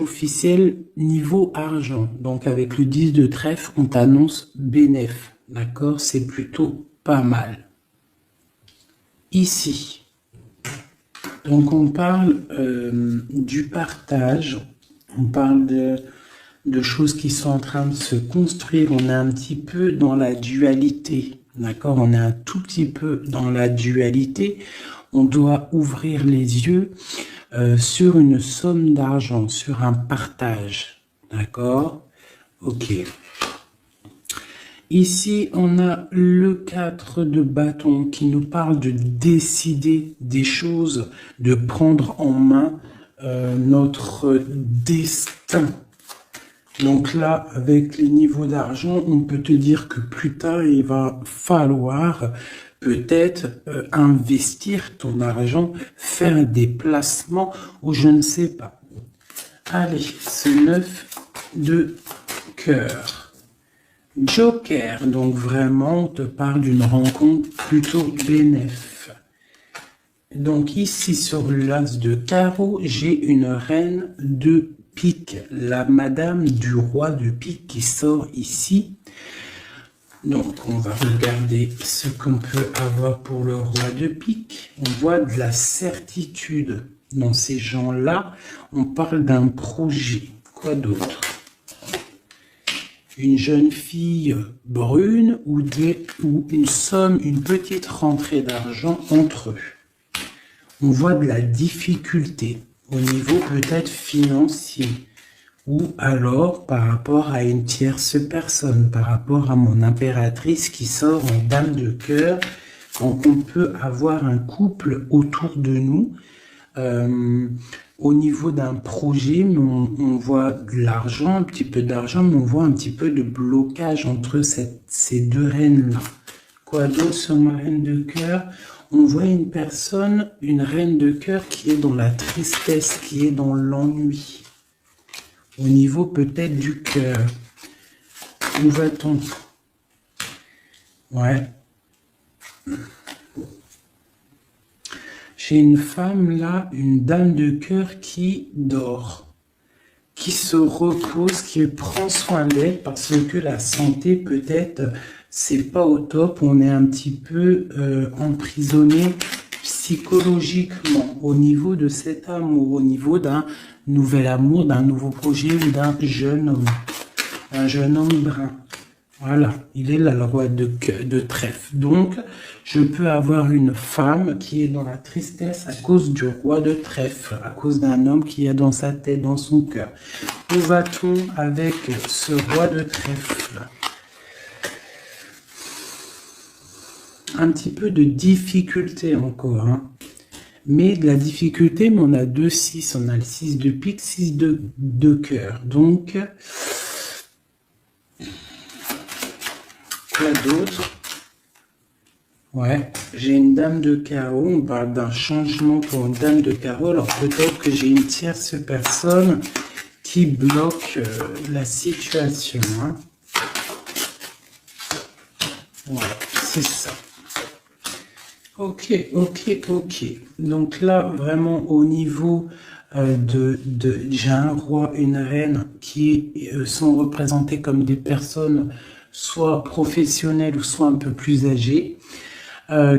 officiel niveau argent. Donc avec le 10 de trèfle, on t'annonce bénéf. D'accord? C'est plutôt pas mal. Ici, donc on parle du partage, on parle de choses qui sont en train de se construire. On est un petit peu dans la dualité. D'accord? On est un tout petit peu dans la dualité. On doit ouvrir les yeux sur une somme d'argent, sur un partage. D'accord? Ok. Ici, on a le 4 de bâton qui nous parle de décider des choses, de prendre en main notre destin. Donc là, avec les niveaux d'argent, on peut te dire que plus tard, il va falloir peut-être investir ton argent, faire des placements ou je ne sais pas. Allez, ce 9 de cœur. Joker, donc vraiment, on te parle d'une rencontre plutôt bénéf. Donc ici, sur l'as de carreau, j'ai une reine de pique, la madame du roi de pique qui sort ici. Donc, on va regarder ce qu'on peut avoir pour le roi de pique. On voit de la certitude dans ces gens-là. On parle d'un projet. Quoi d'autre? Une jeune fille brune ou une somme, une petite rentrée d'argent entre eux. On voit de la difficulté au niveau peut-être financier ou alors par rapport à une tierce personne, par rapport à mon impératrice qui sort en dame de cœur. Donc on peut avoir un couple autour de nous au niveau d'un projet, mais on voit de l'argent, un petit peu d'argent, mais on voit un petit peu de blocage entre ces deux reines-là. Quoi d'autre sur ma reine de cœur? On voit une personne, une reine de cœur qui est dans la tristesse, qui est dans l'ennui. Au niveau peut-être du cœur. Où va-t-on? Ouais. J'ai une femme là, une dame de cœur qui dort, qui se repose, qui prend soin d'elle parce que la santé peut-être c'est pas au top. On est un petit peu emprisonné psychologiquement au niveau de cet amour, au niveau d'un nouvel amour, d'un nouveau projet ou d'un jeune homme, un jeune homme brun. Voilà, il est là le roi de trèfle. Donc, je peux avoir une femme qui est dans la tristesse à cause du roi de trèfle, à cause d'un homme qui est dans sa tête, dans son cœur. Où va-t-on avec ce roi de trèfle? Un petit peu de difficulté encore, hein. Mais de la difficulté, mais on a 2-6, on a le 6 de pique, 6 de cœur. Donc, quoi d'autre? Ouais, j'ai une dame de carreau, on parle d'un changement pour une dame de carreau. Alors peut-être que j'ai une tierce personne qui bloque la situation, hein. Voilà, c'est ça. Ok. Donc là, vraiment au niveau j'ai un roi, une reine qui sont représentés comme des personnes soit professionnelles ou soit un peu plus âgées,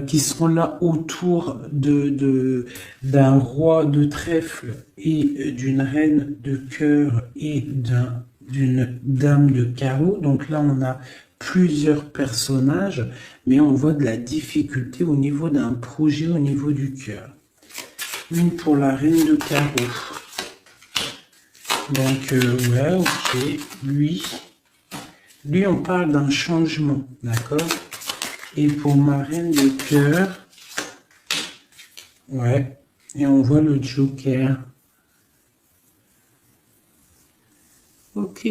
qui sont là autour d'un roi de trèfle et d'une reine de cœur et d'une dame de carreau. Donc là, on a plusieurs personnages, mais on voit de la difficulté au niveau d'un projet, au niveau du cœur. Une pour la reine de carreau. Donc, ouais, ok. Lui, on parle d'un changement, d'accord? Et pour ma reine de cœur, ouais, et on voit le joker. Ok.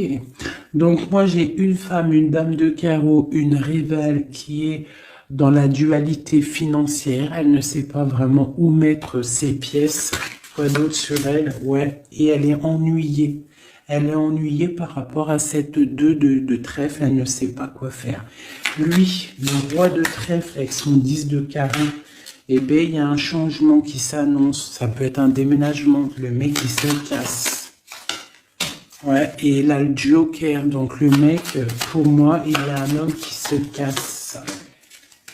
Donc moi j'ai une femme, une dame de carreau, une rivale qui est dans la dualité financière. Elle ne sait pas vraiment où mettre ses pièces. Quoi d'autre sur elle? Ouais. Et elle est ennuyée. Elle est ennuyée par rapport à cette 2 de trèfle. Elle ne sait pas quoi faire. Lui, le roi de trèfle avec son 10 de carreau, eh bien il y a un changement qui s'annonce. Ça peut être un déménagement. Le mec il se casse. Ouais, et là, le Joker, donc le mec, pour moi, il est un homme qui se casse.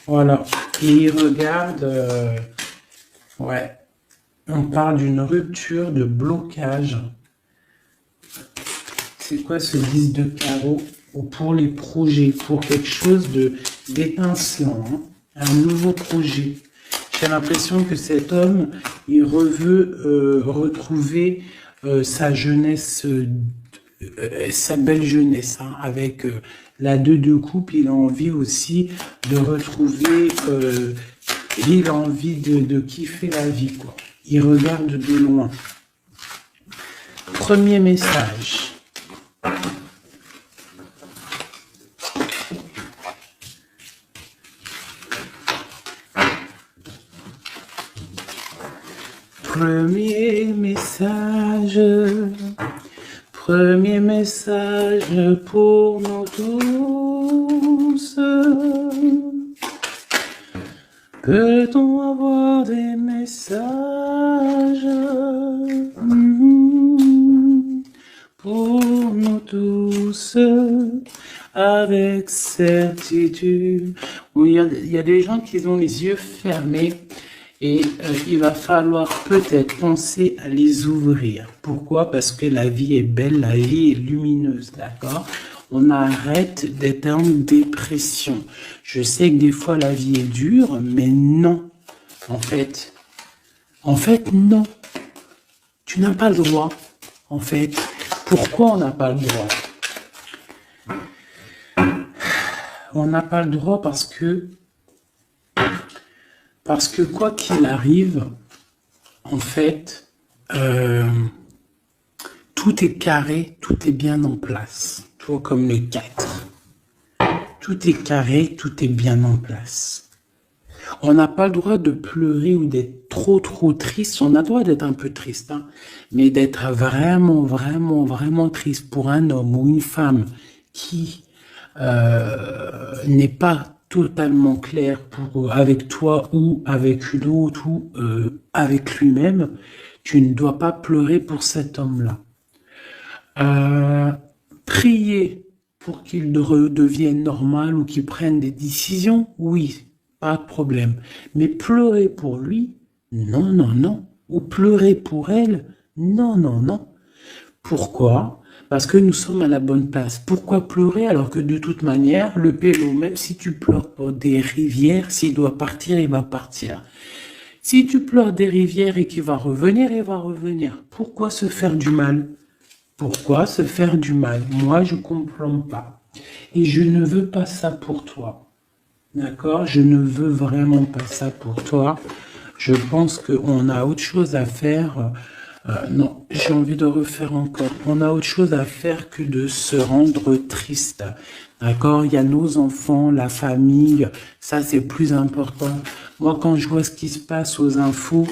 Voilà. Et il regarde, ouais, on parle d'une rupture de blocage. C'est quoi ce 10 de carreau pour les projets, pour quelque chose d'étincelant, hein, un nouveau projet. J'ai l'impression que cet homme, il veut retrouver sa jeunesse, sa belle jeunesse, hein, avec la 2 de coupe. Il a envie aussi de retrouver, il a envie de kiffer la vie, quoi. Il regarde de loin. Premier message. Premier message pour nous tous. Peut-on avoir des messages pour nous tous avec certitude? Il y a des gens qui ont les yeux fermés. Et il va falloir peut-être penser à les ouvrir. Pourquoi? Parce que la vie est belle, la vie est lumineuse, d'accord? On arrête d'être en dépression. Je sais que des fois la vie est dure, mais non. En fait, non. Tu n'as pas le droit. En fait, pourquoi on n'a pas le droit? On n'a pas le droit parce que quoi qu'il arrive, en fait, tout est carré, tout est bien en place. Toi, comme le 4. Tout est carré, tout est bien en place. On n'a pas le droit de pleurer ou d'être trop triste. On a le droit d'être un peu triste, hein, mais d'être vraiment triste pour un homme ou une femme qui n'est pas totalement clair avec toi ou avec une autre ou avec lui-même, tu ne dois pas pleurer pour cet homme-là. Prier pour qu'il redevienne normal ou qu'il prenne des décisions, oui, pas de problème. Mais pleurer pour lui, non. Ou pleurer pour elle, non. Pourquoi? Parce que nous sommes à la bonne place. Pourquoi pleurer alors que de toute manière, le pélo, même si tu pleures pour des rivières, s'il doit partir, il va partir. Si tu pleures des rivières et qu'il va revenir, il va revenir. Pourquoi se faire du mal? Pourquoi se faire du mal? Moi, je comprends pas. Et je ne veux pas ça pour toi. D'accord? Je ne veux vraiment pas ça pour toi. Je pense qu'on a autre chose à faire. Non, j'ai envie de refaire encore. On a autre chose à faire que de se rendre triste. D'accord? Il y a nos enfants, la famille. Ça, c'est plus important. Moi, quand je vois ce qui se passe aux infos,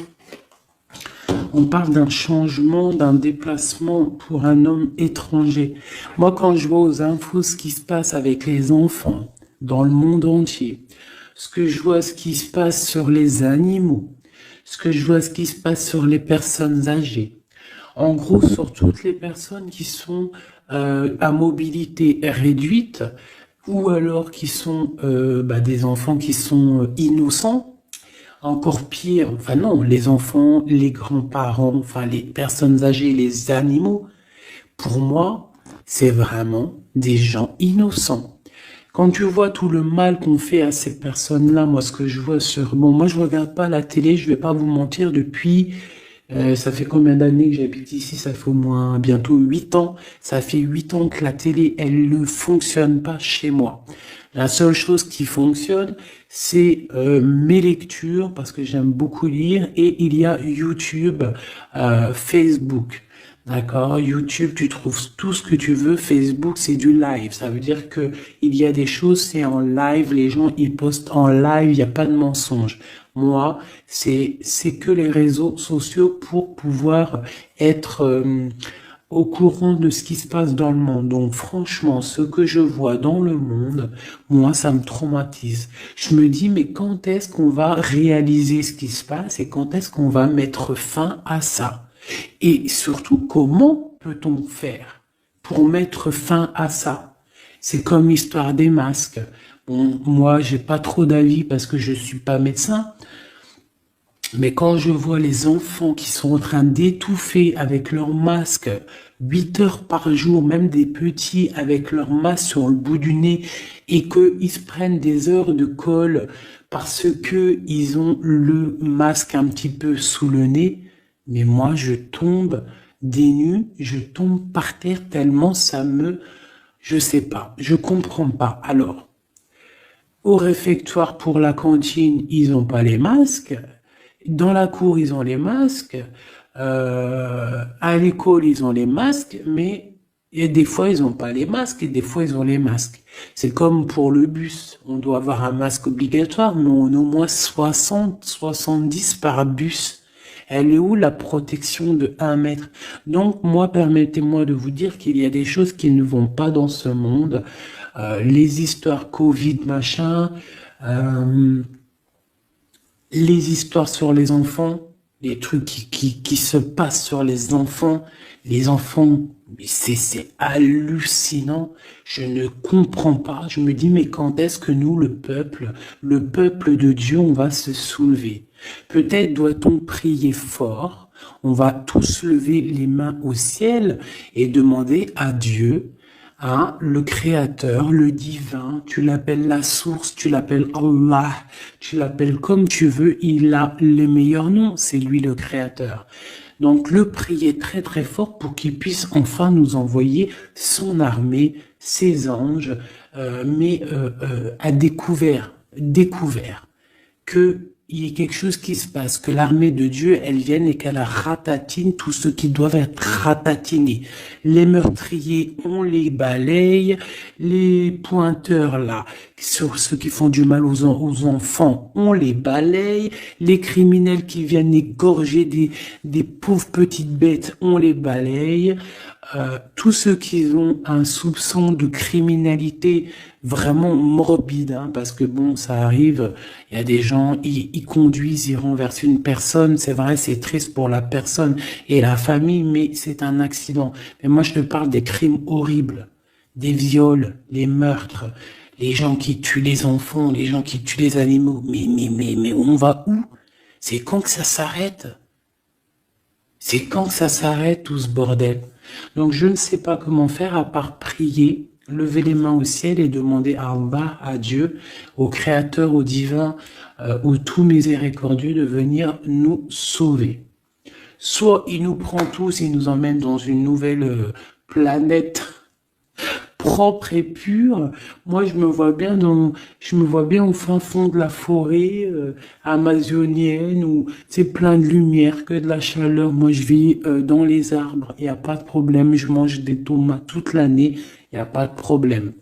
on parle d'un changement, d'un déplacement pour un homme étranger. Moi, quand je vois aux infos ce qui se passe avec les enfants dans le monde entier, ce que je vois ce qui se passe sur les animaux, ce que je vois ce qui se passe sur les personnes âgées, en gros sur toutes les personnes qui sont à mobilité réduite ou alors qui sont des enfants qui sont innocents. Encore pire, enfin non, les enfants, les grands-parents, enfin les personnes âgées, les animaux, pour moi, c'est vraiment des gens innocents. Quand tu vois tout le mal qu'on fait à ces personnes-là, moi ce que je vois moi je regarde pas la télé, je vais pas vous mentir, depuis, ça fait combien d'années que j'habite ici? Ça fait au moins bientôt 8 ans. Ça fait 8 ans que la télé, elle ne fonctionne pas chez moi. La seule chose qui fonctionne, c'est mes lectures, parce que j'aime beaucoup lire, et il y a YouTube, Facebook. D'accord? YouTube, tu trouves tout ce que tu veux. Facebook, c'est du live. Ça veut dire que il y a des choses, c'est en live. Les gens, ils postent en live. Il n'y a pas de mensonge. Moi, c'est que les réseaux sociaux pour pouvoir être au courant de ce qui se passe dans le monde. Donc franchement, ce que je vois dans le monde, moi, ça me traumatise. Je me dis, mais quand est-ce qu'on va réaliser ce qui se passe et quand est-ce qu'on va mettre fin à ça? Et surtout, comment peut-on faire? pour mettre fin à ça. C'est comme l'histoire des masques. Bon, moi, j'ai pas trop d'avis parce que je suis pas médecin, mais quand je vois les enfants qui sont en train d'étouffer avec leur masque 8 heures par jour, même des petits avec leur masque sur le bout du nez, et qu'ils se prennent des heures de colle parce que ils ont le masque un petit peu sous le nez, mais moi je tombe des nues, je tombe par terre tellement je sais pas, je comprends pas. Alors, au réfectoire pour la cantine, ils ont pas les masques. Dans la cour, ils ont les masques. À l'école, ils ont les masques, mais et des fois, ils n'ont pas les masques et des fois, ils ont les masques. C'est comme pour le bus. On doit avoir un masque obligatoire, mais on a au moins 60, 70 par bus. Elle est où la protection de 1 mètre? Donc, moi, permettez-moi de vous dire qu'il y a des choses qui ne vont pas dans ce monde. Les histoires Covid, machin, les histoires sur les enfants, les trucs qui se passent sur les enfants, c'est hallucinant. Je ne comprends pas. Je me dis, mais quand est-ce que nous, le peuple de Dieu, on va se soulever? Peut-être doit-on prier fort. On va tous lever les mains au ciel et demander à Dieu, hein, le créateur, le divin, tu l'appelles la source, tu l'appelles Allah, tu l'appelles comme tu veux, il a les meilleurs noms, c'est lui le créateur. Donc le prier très très fort pour qu'il puisse enfin nous envoyer son armée, ses anges, à découvert que il y ait quelque chose qui se passe, que l'armée de Dieu, elle vienne et qu'elle ratatine tout ce qui doivent être ratatinés. Les meurtriers, on les balaye, les pointeurs là, sur ceux qui font du mal aux enfants, on les balaye, les criminels qui viennent égorger des pauvres petites bêtes, on les balaye. Tous ceux qui ont un soupçon de criminalité vraiment morbide, hein, parce que bon, ça arrive, il y a des gens, ils conduisent, ils renversent une personne, c'est vrai, c'est triste pour la personne et la famille, mais c'est un accident. Mais moi, je te parle des crimes horribles, des viols, les meurtres, les gens qui tuent les enfants, les gens qui tuent les animaux. Mais on va où? C'est quand que ça s'arrête? C'est quand que ça s'arrête tout ce bordel? Donc je ne sais pas comment faire à part prier, lever les mains au ciel et demander à Allah, à Dieu, au Créateur, au Divin, au tout miséricordieux de venir nous sauver. Soit il nous prend tous et nous emmène dans une nouvelle planète propre et pure. Moi, je me vois bien au fin fond de la forêt amazonienne où c'est plein de lumière, que de la chaleur. Moi, je vis dans les arbres, il n'y a pas de problème. Je mange des tomates toute l'année, il n'y a pas de problème.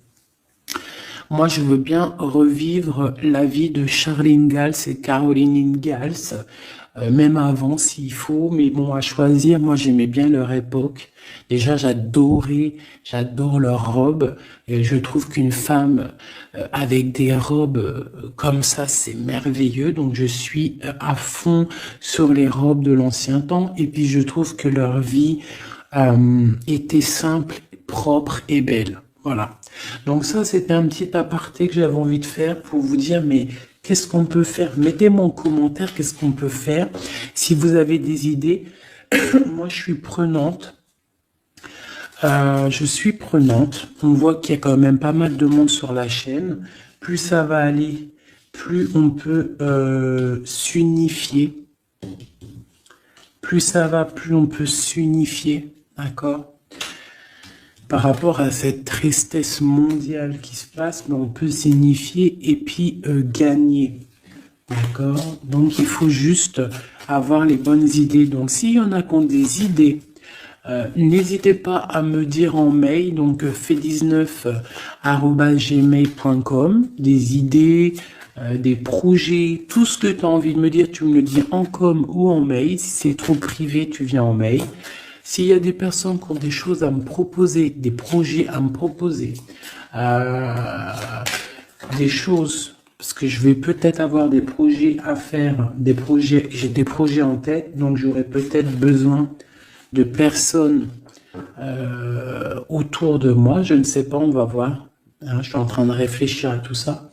Moi, je veux bien revivre la vie de Charlene Gals et Caroline Ingalls, même avant s'il faut, mais bon, à choisir, moi j'aimais bien leur époque. Déjà, j'adore leurs robes, et je trouve qu'une femme avec des robes comme ça, c'est merveilleux, donc je suis à fond sur les robes de l'ancien temps, et puis je trouve que leur vie était simple, propre et belle. Voilà. Donc ça, c'était un petit aparté que j'avais envie de faire pour vous dire, mais qu'est-ce qu'on peut faire? Mettez-moi en commentaire qu'est-ce qu'on peut faire. Si vous avez des idées, moi je suis prenante. On voit qu'il y a quand même pas mal de monde sur la chaîne. Plus ça va aller, plus on peut s'unifier. Plus ça va, plus on peut s'unifier. D'accord? Par rapport à cette tristesse mondiale qui se passe, on peut s'unifier et puis gagner. D'accord? Donc il faut juste avoir les bonnes idées. Donc s'il y en a qui ont des idées, n'hésitez pas à me dire en mail, donc fait19@gmail.com, des idées, des projets, tout ce que tu as envie de me dire, tu me le dis en com ou en mail. Si c'est trop privé, tu viens en mail. S'il y a des personnes qui ont des choses à me proposer, des projets à me proposer, des choses, parce que je vais peut-être avoir des projets à faire, j'ai des projets en tête, donc j'aurai peut-être besoin de personnes autour de moi. Je ne sais pas, on va voir. Hein, je suis en train de réfléchir à tout ça.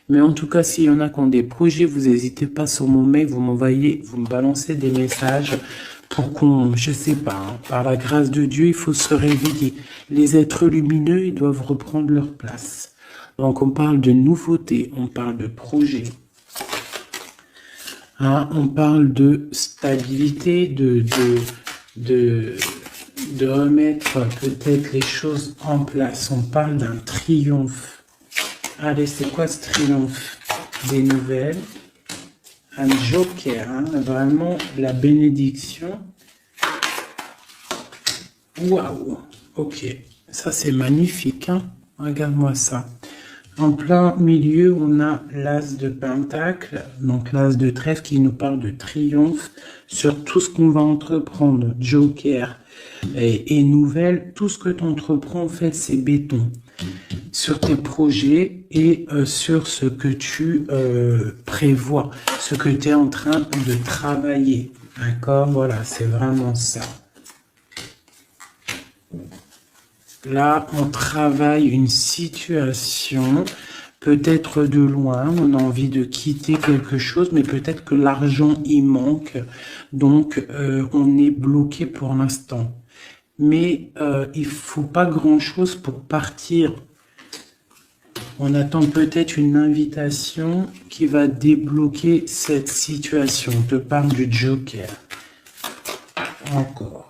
Mais en tout cas, s'il y en a qui ont des projets, vous n'hésitez pas sur mon mail, vous m'envoyez, vous me balancez des messages pour qu'on, je sais pas, hein, par la grâce de Dieu, il faut se réveiller. Les êtres lumineux, ils doivent reprendre leur place. Donc, on parle de nouveautés, on parle de projets. Hein, on parle de stabilité, de remettre peut-être les choses en place. On parle d'un triomphe. Allez, c'est quoi ce triomphe? Des nouvelles. Un joker, hein, vraiment la bénédiction. Waouh, ok. Ça, c'est magnifique. Hein. Regarde-moi ça. En plein milieu, on a l'as de pentacle, donc l'as de trèfle qui nous parle de triomphe sur tout ce qu'on va entreprendre. Joker et nouvelle, tout ce que tu entreprends, en fait, c'est béton. Sur tes projets et sur ce que tu prévois, ce que tu es en train de travailler. D'accord? Voilà, c'est vraiment ça. Là, on travaille une situation, peut-être de loin, on a envie de quitter quelque chose, mais peut-être que l'argent y manque, donc on est bloqué pour l'instant. Mais il faut pas grand-chose pour partir. On attend peut-être une invitation qui va débloquer cette situation. On te parle du joker. Encore.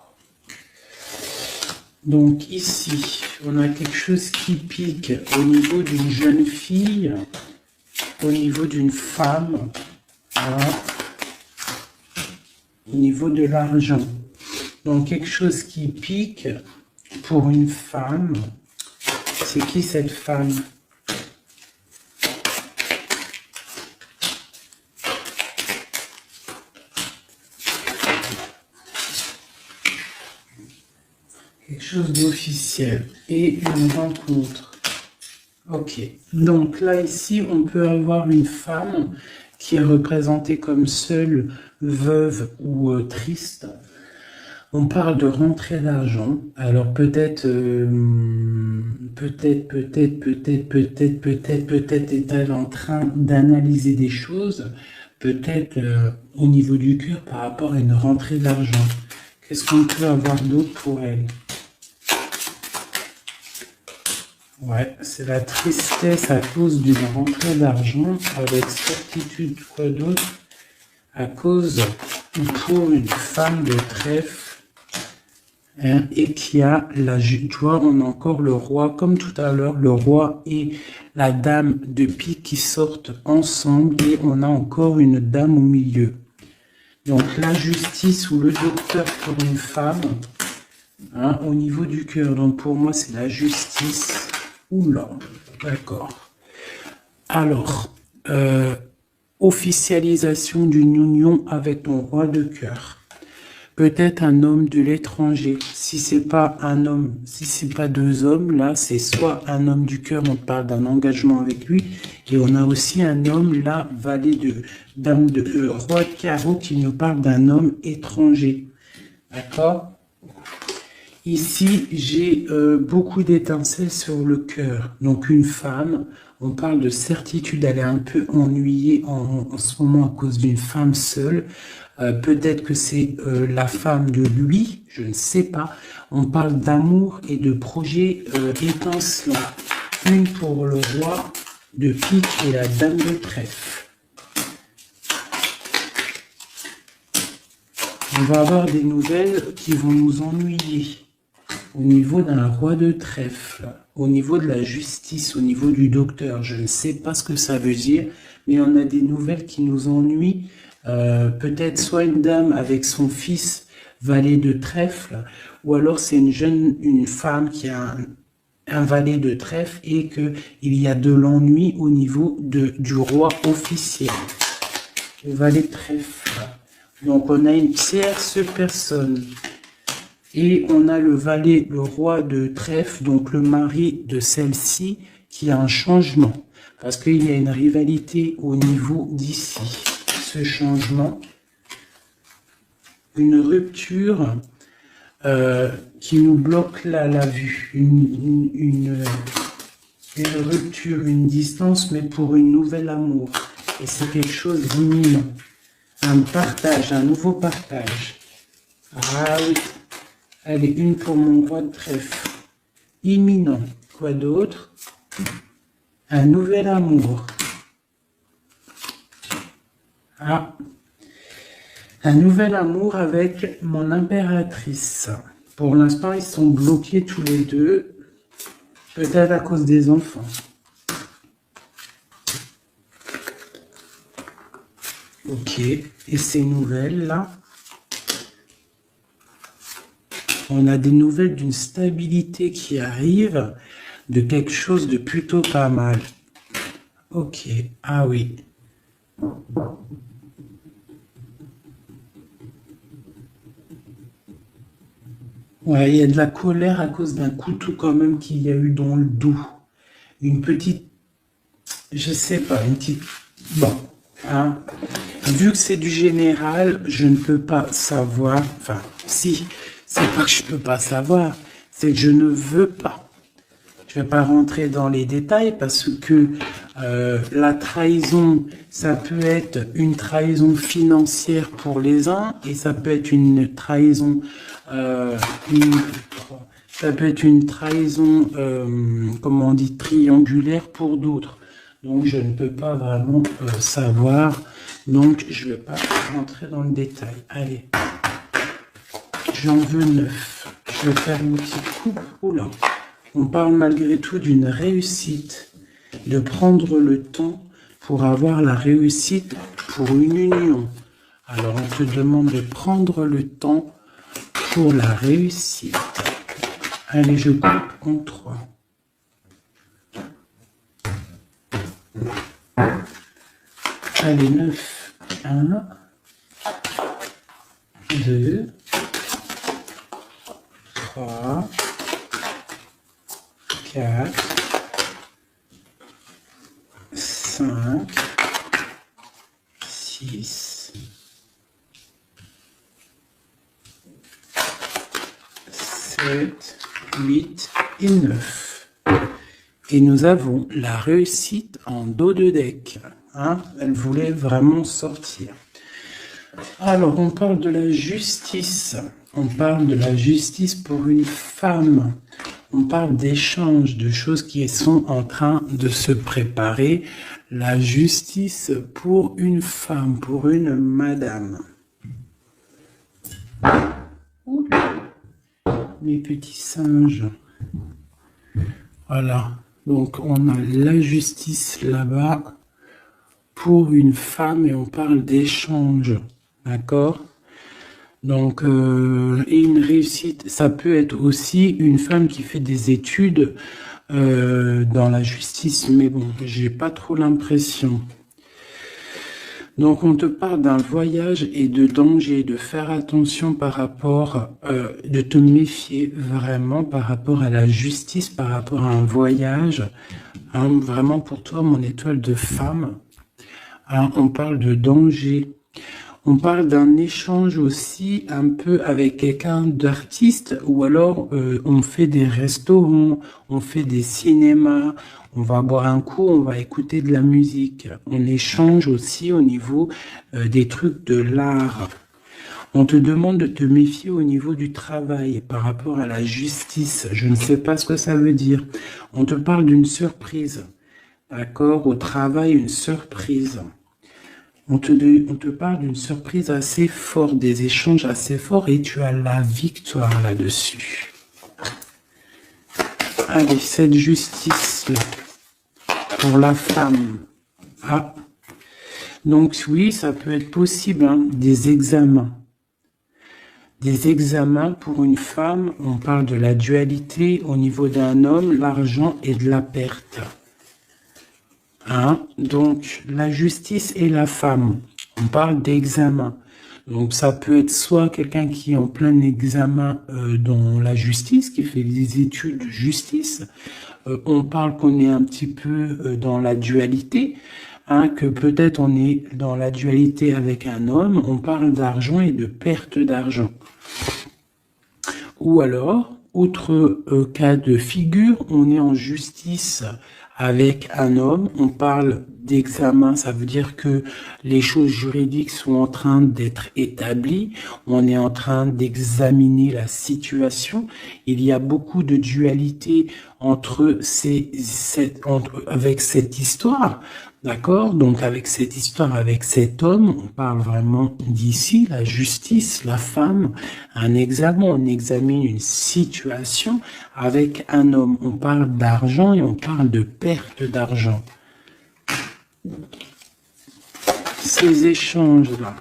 Donc ici, on a quelque chose qui pique au niveau d'une jeune fille, au niveau d'une femme, voilà, au niveau de l'argent. Donc quelque chose qui pique pour une femme. C'est qui cette femme? Quelque chose d'officiel et une rencontre. Ok. Donc là, ici, on peut avoir une femme qui est représentée comme seule, veuve ou triste. On parle de rentrée d'argent. Alors peut-être est-elle en train d'analyser des choses. Peut-être au niveau du cœur par rapport à une rentrée d'argent. Qu'est-ce qu'on peut avoir d'autre pour elle? Ouais, c'est la tristesse à cause d'une rentrée d'argent, avec certitude, quoi d'autre? À cause, pour une femme de trèfle, hein, et qui a la, tu vois, on a encore le roi, comme tout à l'heure, le roi et la dame de pique qui sortent ensemble, et on a encore une dame au milieu. Donc la justice ou le docteur pour une femme, hein, au niveau du cœur, donc pour moi c'est la justice. Oula, d'accord. Alors, officialisation d'une union avec ton roi de cœur. Peut-être un homme de l'étranger. Si c'est pas un homme, si c'est pas deux hommes, là, c'est soit un homme du cœur, on parle d'un engagement avec lui, et on a aussi un homme, là, valet de dame de roi de carreau, qui nous parle d'un homme étranger. D'accord? Ici, j'ai beaucoup d'étincelles sur le cœur. Donc une femme, on parle de certitude, elle est un peu ennuyée en ce moment à cause d'une femme seule. Peut-être que c'est la femme de lui, je ne sais pas. On parle d'amour et de projets étincelants. Une pour le roi de pique et la dame de trèfle. On va avoir des nouvelles qui vont nous ennuyer. Au niveau d'un roi de trèfle, au niveau de la justice, au niveau du docteur, je ne sais pas ce que ça veut dire, mais on a des nouvelles qui nous ennuient. Peut-être soit une dame avec son fils valet de trèfle, ou alors c'est une femme qui a un valet de trèfle et qu'il y a de l'ennui au niveau du roi officiel. Le valet de trèfle. Donc on a une tierce personne. Et on a le valet, le roi de trèfle, donc le mari de celle-ci, qui a un changement. Parce qu'il y a une rivalité au niveau d'ici. Ce changement, une rupture, qui nous bloque la vue, une rupture, une distance, mais pour une nouvelle amour. Et c'est quelque chose d'imminent. Un partage, un nouveau partage. Ah oui. Allez, une pour mon roi de trèfle. Imminent. Quoi d'autre? Un nouvel amour. Ah. Un nouvel amour avec mon impératrice. Pour l'instant, ils sont bloqués tous les deux. Peut-être à cause des enfants. Ok. Et ces nouvelles-là? On a des nouvelles d'une stabilité qui arrive, de quelque chose de plutôt pas mal. Ok. Ah oui. Ouais, il y a de la colère à cause d'un couteau quand même qu'il y a eu dans le dos. Une petite... Je sais pas, une petite... Bon, hein. Vu que c'est du général, je ne peux pas savoir... Enfin, si, c'est pas que je peux pas savoir, c'est que je ne veux pas. Je ne vais pas rentrer dans les détails parce que la trahison, ça peut être une trahison financière pour les uns et ça peut être une trahison, comment on dit, triangulaire pour d'autres. Donc je ne peux pas vraiment savoir, donc je ne vais pas rentrer dans le détail. Allez, j'en veux 9. Je vais faire une petite coupe. Oula. On parle malgré tout d'une réussite, de prendre le temps pour avoir la réussite pour une union. Alors on te demande de prendre le temps pour la réussite. Allez, je coupe en 3. Allez, 9. 1, 2, 3, 4, 5, 6, 7, 8 et 9. Et nous avons la réussite en dos de deck. Hein? Elle voulait vraiment sortir. Alors, on parle de la justice. On parle de la justice pour une femme. On parle d'échanges, de choses qui sont en train de se préparer. La justice pour une femme, pour une madame. Ouh, mes petits singes. Voilà. Donc, on a la justice là-bas pour une femme et on parle d'échange. D'accord ? Donc, et une réussite, ça peut être aussi une femme qui fait des études dans la justice, mais bon, j'ai pas trop l'impression. Donc, on te parle d'un voyage et de danger, de faire attention par rapport, de te méfier vraiment par rapport à la justice, par rapport à un voyage. Hein, vraiment pour toi, mon étoile de femme, hein, on parle de danger. On parle d'un échange aussi un peu avec quelqu'un d'artiste ou alors on fait des restaurants, on fait des cinémas, on va boire un coup, on va écouter de la musique. On échange aussi au niveau des trucs de l'art. On te demande de te méfier au niveau du travail par rapport à la justice. Je ne sais pas ce que ça veut dire. On te parle d'une surprise. D'accord? Au travail, une surprise. On te parle d'une surprise assez forte, des échanges assez forts et tu as la victoire là-dessus. Allez, cette justice-là, pour la femme. Ah, donc oui, ça peut être possible, hein, des examens. Des examens pour une femme, on parle de la dualité au niveau d'un homme, l'argent et de la perte. Hein? Donc, la justice et la femme, on parle d'examen. Donc, ça peut être soit quelqu'un qui est en plein examen dans la justice, qui fait des études de justice. On parle qu'on est un petit peu dans la dualité, hein, que peut-être on est dans la dualité avec un homme. On parle d'argent et de perte d'argent. Ou alors, autre cas de figure, on est en justice avec un homme, on parle d'examen, ça veut dire que les choses juridiques sont en train d'être établies, on est en train d'examiner la situation, il y a beaucoup de dualité entre avec cette histoire, d'accord? Donc avec cette histoire, avec cet homme, on parle vraiment d'ici, la justice, la femme, un examen, on examine une situation avec un homme. On parle d'argent et on parle de perte d'argent. Ces échanges-là.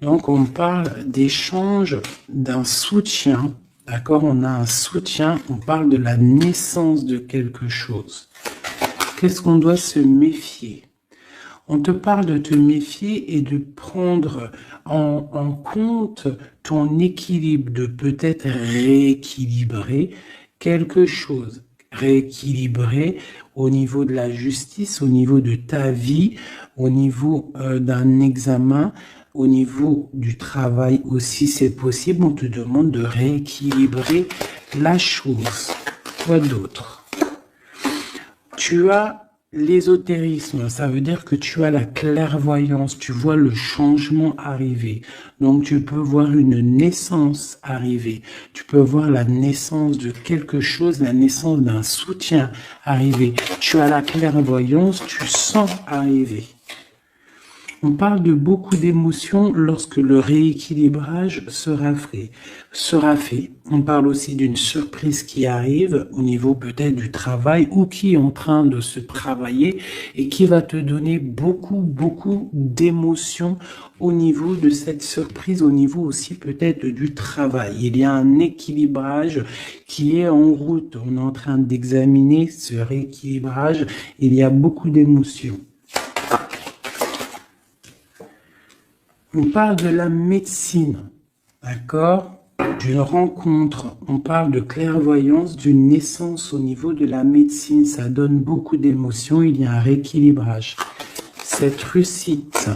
Donc on parle d'échange d'un soutien, d'accord? On a un soutien, on parle de la naissance de quelque chose. Qu'est-ce qu'on doit se méfier? On te parle de te méfier et de prendre en compte ton équilibre, de peut-être rééquilibrer quelque chose. Rééquilibrer au niveau de la justice, au niveau de ta vie, au niveau d'un examen, au niveau du travail aussi, c'est possible. On te demande de rééquilibrer la chose. Quoi d'autre? Tu as l'ésotérisme, ça veut dire que tu as la clairvoyance, tu vois le changement arriver. Donc tu peux voir une naissance arriver, tu peux voir la naissance de quelque chose, la naissance d'un soutien arriver. Tu as la clairvoyance, tu sens arriver. On parle de beaucoup d'émotions lorsque le rééquilibrage sera fait. On parle aussi d'une surprise qui arrive au niveau peut-être du travail ou qui est en train de se travailler et qui va te donner beaucoup d'émotions au niveau de cette surprise, au niveau aussi peut-être du travail. Il y a un équilibrage qui est en route. On est en train d'examiner ce rééquilibrage. Il y a beaucoup d'émotions. On parle de la médecine, d'accord? D'une rencontre, on parle de clairvoyance, d'une naissance au niveau de la médecine. Ça donne beaucoup d'émotions, il y a un rééquilibrage. Cette réussite,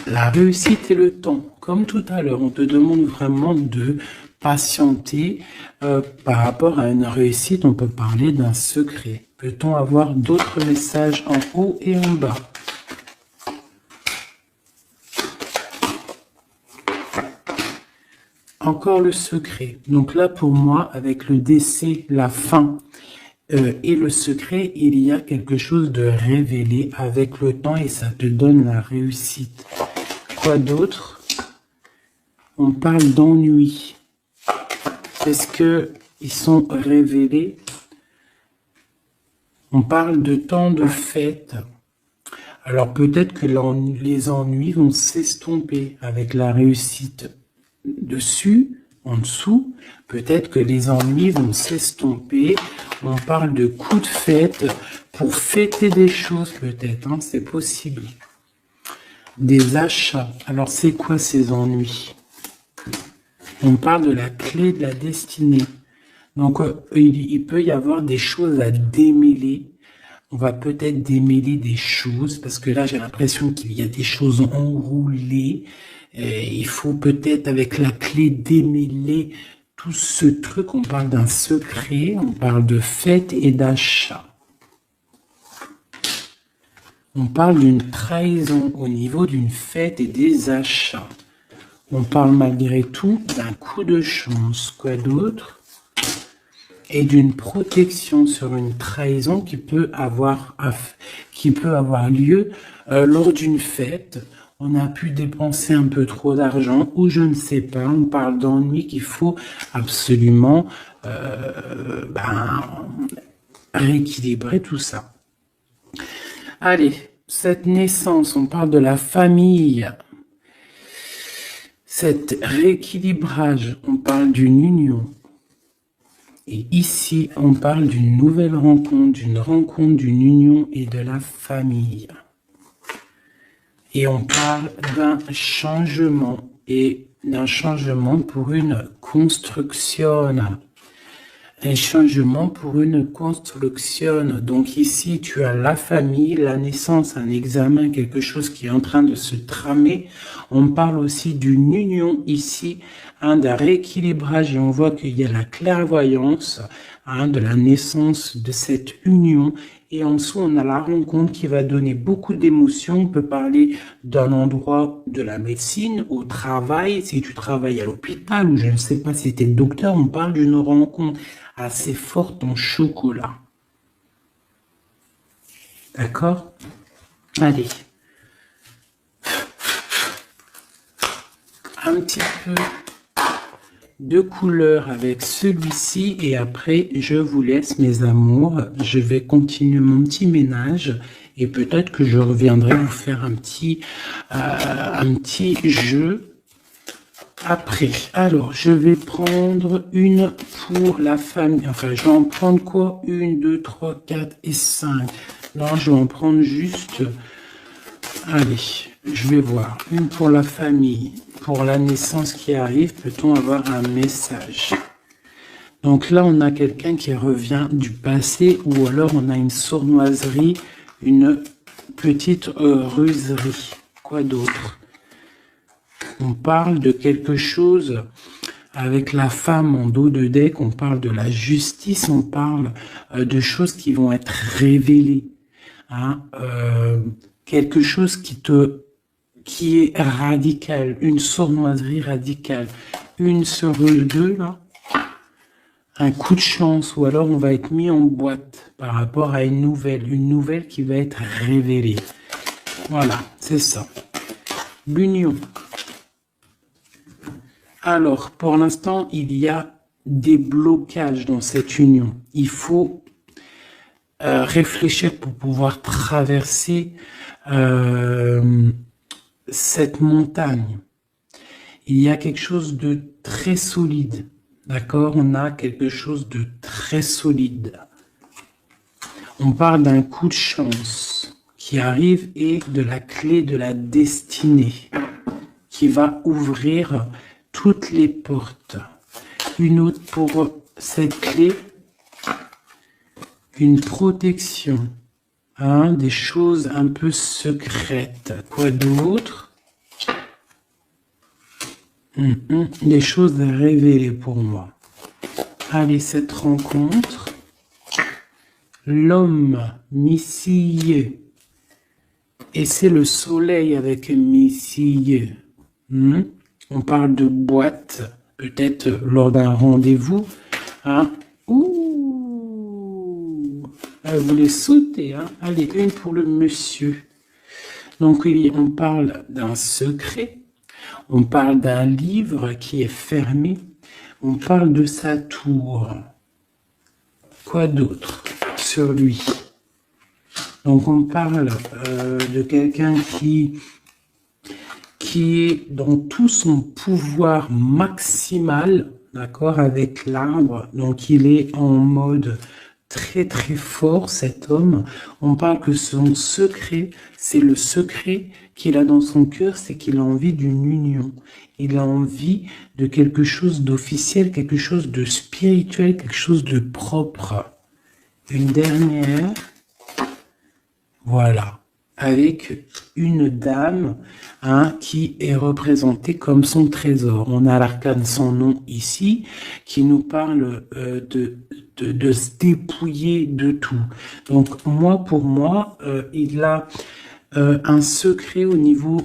la réussite et le temps. Comme tout à l'heure, on te demande vraiment de patienter par rapport à une réussite. On peut parler d'un secret. Peut-on avoir d'autres messages en haut et en bas? Encore le secret. Donc là, pour moi, avec le décès, la fin et le secret, il y a quelque chose de révélé avec le temps et ça te donne la réussite. Quoi d'autre? On parle d'ennui. Est-ce que ils sont révélés? On parle de temps de fête. Alors peut-être que les ennuis vont s'estomper avec la réussite. Dessus, en dessous, peut-être que les ennuis vont s'estomper. On parle de coups de fête pour fêter des choses peut-être, hein, c'est possible. Des achats. Alors c'est quoi ces ennuis? On parle de la clé de la destinée. Donc il peut y avoir des choses à démêler. On va peut-être démêler des choses parce que là j'ai l'impression qu'il y a des choses enroulées. Il faut peut-être avec la clé démêler tout ce truc. On parle d'un secret, on parle de fête et d'achat. On parle d'une trahison au niveau d'une fête et des achats. On parle malgré tout d'un coup de chance. Quoi d'autre? Et d'une protection sur une trahison qui peut avoir lieu lors d'une fête. On a pu dépenser un peu trop d'argent ou je ne sais pas. On parle d'ennui qu'il faut absolument rééquilibrer tout ça. Allez, cette naissance, on parle de la famille. Cet rééquilibrage, on parle d'une union. Et ici, on parle d'une nouvelle rencontre, d'une union et de la famille. Et on parle d'un changement, et d'un changement pour une construction. Un changement pour une construction. Donc ici, tu as la famille, la naissance, un examen, quelque chose qui est en train de se tramer. On parle aussi d'une union ici, d'un rééquilibrage, et on voit qu'il y a la clairvoyance de la naissance de cette union. Et en dessous, on a la rencontre qui va donner beaucoup d'émotions. On peut parler d'un endroit de la médecine, au travail, si tu travailles à l'hôpital, ou je ne sais pas si tu es docteur, on parle d'une rencontre assez forte en chocolat. D'accord? Allez. Un petit peu de couleur avec celui-ci et après je vous laisse mes amours, je vais continuer mon petit ménage et peut-être que je reviendrai vous faire un petit jeu après. Alors je vais prendre une pour la famille, enfin je vais en prendre quoi? 1, 2, 3, 4 et 5. Non, je vais en prendre juste, allez, je vais voir, une pour la famille. Pour la naissance qui arrive, peut-on avoir un message? Donc là, on a quelqu'un qui revient du passé ou alors on a une sournoiserie, une petite ruserie. Quoi d'autre? On parle de quelque chose avec la femme en dos de deck, on parle de la justice, on parle de choses qui vont être révélées. Quelque chose qui est radical, une sournoiserie radicale, une sur deux, là, un coup de chance, ou alors on va être mis en boîte par rapport à une nouvelle qui va être révélée. Voilà, c'est ça. L'union. Alors, pour l'instant, il y a des blocages dans cette union. Il faut réfléchir pour pouvoir traverser cette montagne. Il y a quelque chose de très solide, d'accord? On a quelque chose de très solide. On parle d'un coup de chance qui arrive et de la clé de la destinée qui va ouvrir toutes les portes. Une autre pour cette clé, une protection. Des choses un peu secrètes. Quoi d'autre? Des choses à révéler pour moi. Allez, cette rencontre. L'homme missillé. Et c'est le soleil avec missillé. On parle de boîte, peut-être lors d'un rendez-vous. Elle voulait sauter, Allez, une pour le monsieur. Donc, on parle d'un secret. On parle d'un livre qui est fermé. On parle de sa tour. Quoi d'autre sur lui? Donc, on parle de quelqu'un qui est dans tout son pouvoir maximal, d'accord, avec l'arbre. Donc, il est en mode très très fort, cet homme. On parle que son secret, c'est le secret qu'il a dans son cœur, c'est qu'il a envie d'une union. Il a envie de quelque chose d'officiel, quelque chose de spirituel, quelque chose de propre. Une dernière, voilà, avec une dame qui est représentée comme son trésor. On a l'arcane sans nom ici, qui nous parle de se dépouiller de tout. Donc pour moi, il a un secret au niveau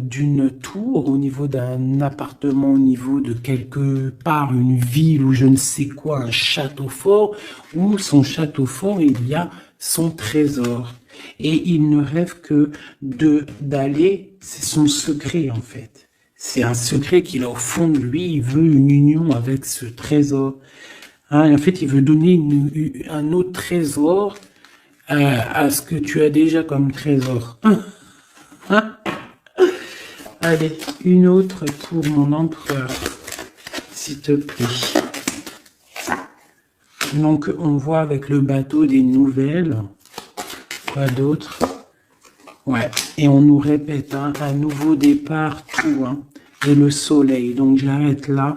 d'une tour, au niveau d'un appartement, au niveau de quelque part, une ville ou je ne sais quoi, un château fort, où son château fort, il y a son trésor. Et il ne rêve que d'aller, c'est son secret en fait. C'est un secret qu'il a au fond de lui, il veut une union avec ce trésor. En fait, il veut donner un autre trésor à ce que tu as déjà comme trésor. Allez, une autre pour mon empereur, s'il te plaît. Donc, on voit avec le bateau des nouvelles. Quoi d'autre? Ouais, et on nous répète un nouveau départ, tout, et le soleil. Donc, j'arrête là.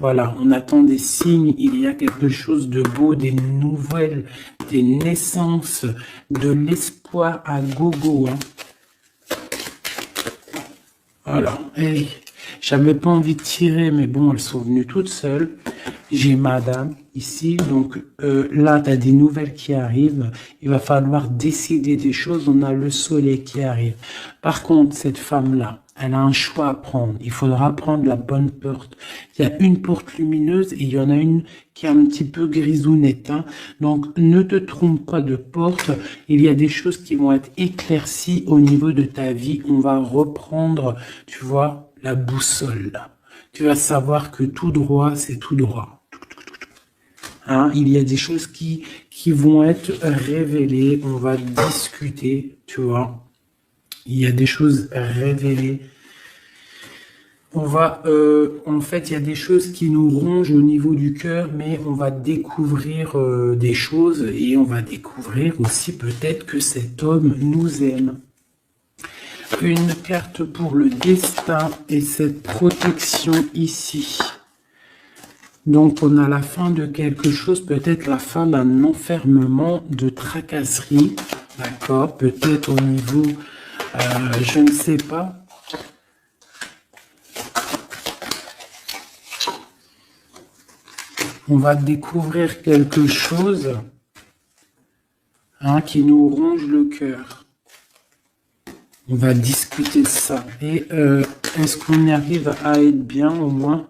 Voilà, on attend des signes, il y a quelque chose de beau, des nouvelles, des naissances, de l'espoir à gogo, hein. Voilà, et j'avais pas envie de tirer, mais bon, elles sont venues toutes seules. J'ai madame ici, donc là, tu as des nouvelles qui arrivent. Il va falloir décider des choses. On a le soleil qui arrive. Par contre, cette femme-là, elle a un choix à prendre. Il faudra prendre la bonne porte. Il y a une porte lumineuse et il y en a une qui est un petit peu grisounette, hein. Donc, ne te trompe pas de porte. Il y a des choses qui vont être éclaircies au niveau de ta vie. On va reprendre, tu vois, la boussole, là. Tu vas savoir que tout droit, c'est tout droit. Hein, il y a des choses qui vont être révélées, on va discuter, tu vois. Il y a des choses révélées. On va, en fait, il y a des choses qui nous rongent au niveau du cœur, mais on va découvrir des choses et on va découvrir aussi peut-être que cet homme nous aime. Une carte pour le destin et cette protection ici. Donc, on a la fin de quelque chose, peut-être la fin d'un enfermement, de tracasserie, d'accord? Peut-être au niveau, je ne sais pas. On va découvrir quelque chose, hein, qui nous ronge le cœur. On va discuter de ça. Et est-ce qu'on arrive à être bien au moins?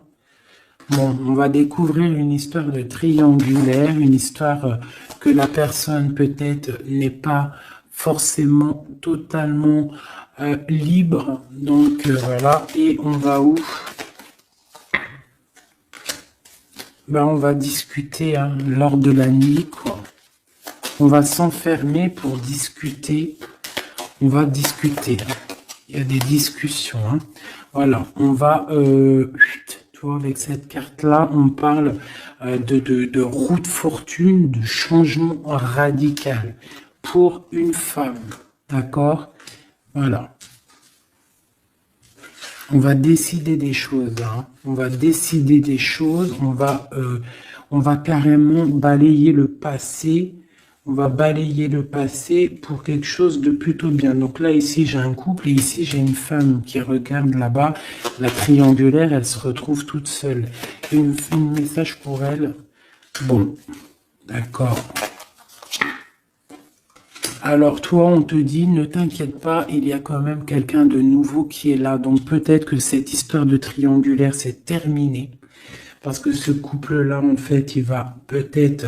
Bon, on va découvrir une histoire de triangulaire, une histoire que la personne peut-être n'est pas forcément totalement libre. Donc voilà, et on va où? Ben, on va discuter, hein, lors de la nuit, quoi. On va s'enfermer pour discuter. On va discuter. Il y a des discussions, hein. Voilà, on va... avec cette carte-là, on parle de route fortune, de changement radical pour une femme. D'accord? Voilà. On va décider des choses. Hein. On va décider des choses. On va carrément balayer le passé. On va balayer le passé pour quelque chose de plutôt bien. Donc là, ici, j'ai un couple et ici, j'ai une femme qui regarde là-bas. La triangulaire, elle se retrouve toute seule. Une message pour elle. Bon, d'accord. Alors toi, on te dit, ne t'inquiète pas, il y a quand même quelqu'un de nouveau qui est là. Donc peut-être que cette histoire de triangulaire, c'est terminé. Parce que ce couple-là, en fait, il va peut-être...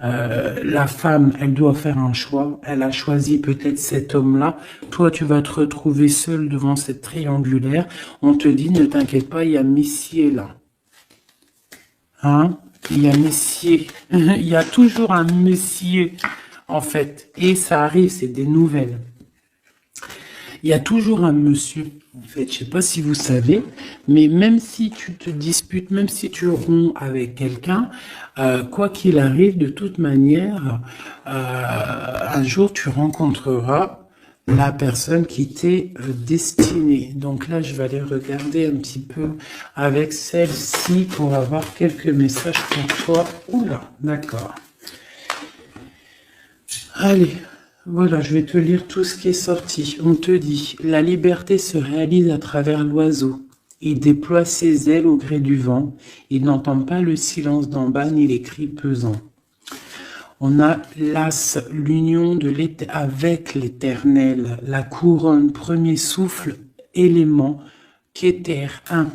la femme, elle doit faire un choix. Elle a choisi peut-être cet homme-là. Toi, tu vas te retrouver seul devant cette triangulaire. On te dit, ne t'inquiète pas, il y a Messier là. Hein? Il y a Messier. Il y a toujours un Messier, en fait. Et ça arrive, c'est des nouvelles. Il y a toujours un monsieur, en fait, je sais pas si vous savez, mais même si tu te disputes, même si tu romps avec quelqu'un, quoi qu'il arrive, de toute manière, un jour tu rencontreras la personne qui t'est destinée. Donc là, je vais aller regarder un petit peu avec celle-ci pour avoir quelques messages pour toi. Oula, d'accord. Allez. Voilà, je vais te lire tout ce qui est sorti. On te dit, la liberté se réalise à travers l'oiseau. Il déploie ses ailes au gré du vent. Il n'entend pas le silence d'en bas ni les cris pesants. On a l'as, l'union de avec l'éternel, la couronne, premier souffle, élément, qu'éther, un.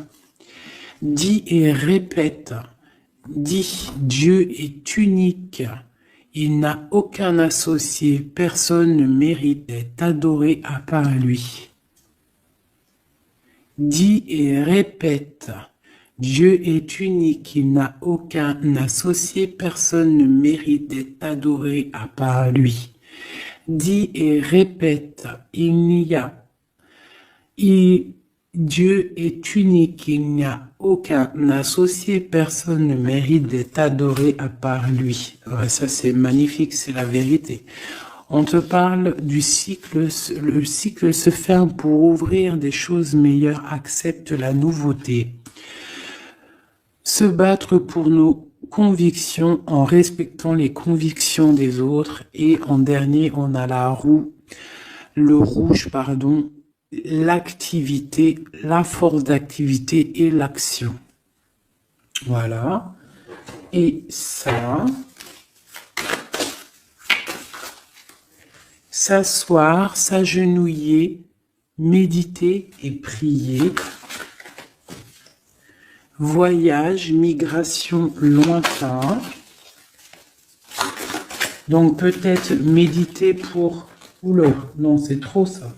Dis et répète. Dis, Dieu est unique. Il n'a aucun associé, personne ne mérite d'être adoré à part lui. Dis et répète, Dieu est unique, il n'a aucun associé, personne ne mérite d'être adoré à part lui. Dis et répète, Dieu est unique, il n'y a aucun associé, personne ne mérite d'être adoré à part lui. Ouais, ça c'est magnifique, c'est la vérité. On te parle du cycle, le cycle se ferme pour ouvrir des choses meilleures, accepte la nouveauté. Se battre pour nos convictions en respectant les convictions des autres. Et en dernier, on a le rouge, pardon, l'activité, la force d'activité et l'action. Voilà. Et ça, s'asseoir, s'agenouiller, méditer et prier. Voyage, migration lointain. Donc peut-être méditer pour... Oula, non, c'est trop ça.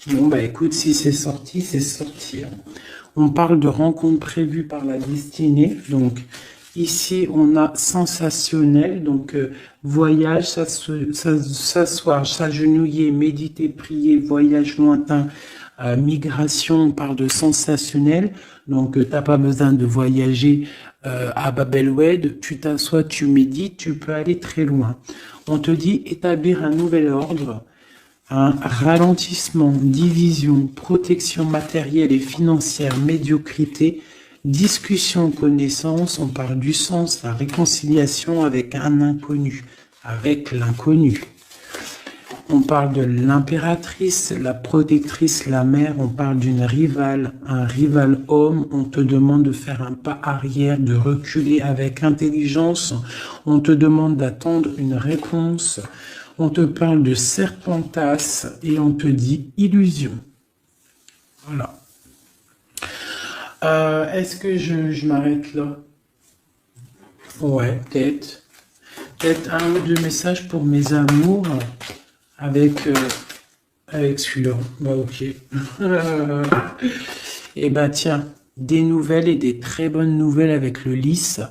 Bon, bah écoute, si c'est sorti, c'est sorti. On parle de rencontres prévues par la destinée. Donc ici, on a sensationnel. Donc voyage, s'asseoir, s'agenouiller, méditer, prier, voyage lointain. Migration, on parle de sensationnel. Donc t'as pas besoin de voyager à Babelwed. Tu t'assois, tu médites, tu peux aller très loin. On te dit établir un nouvel ordre. Un ralentissement, division, protection matérielle et financière, médiocrité, discussion, connaissance, on parle du sens, la réconciliation avec un inconnu, avec l'inconnu. On parle de l'impératrice, la protectrice, la mère, on parle d'une rivale, un rival homme, on te demande de faire un pas arrière, de reculer avec intelligence, on te demande d'attendre une réponse. On te parle de serpentas et on te dit illusion. Voilà. Est-ce que je m'arrête là? Ouais, peut-être. Peut-être un ou deux messages pour mes amours avec celui-là. Bah ok. Et bah tiens, des nouvelles et des très bonnes nouvelles avec le lys.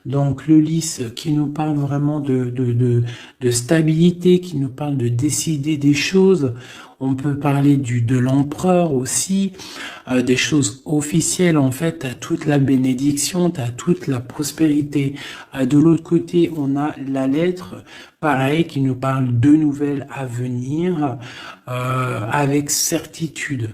Donc le lys qui nous parle vraiment de stabilité, qui nous parle de décider des choses. On peut parler de l'empereur aussi, des choses officielles en fait. T'as toute la bénédiction, t'as toute la prospérité. De l'autre côté, on a la lettre, pareil, qui nous parle de nouvelles à venir avec certitude.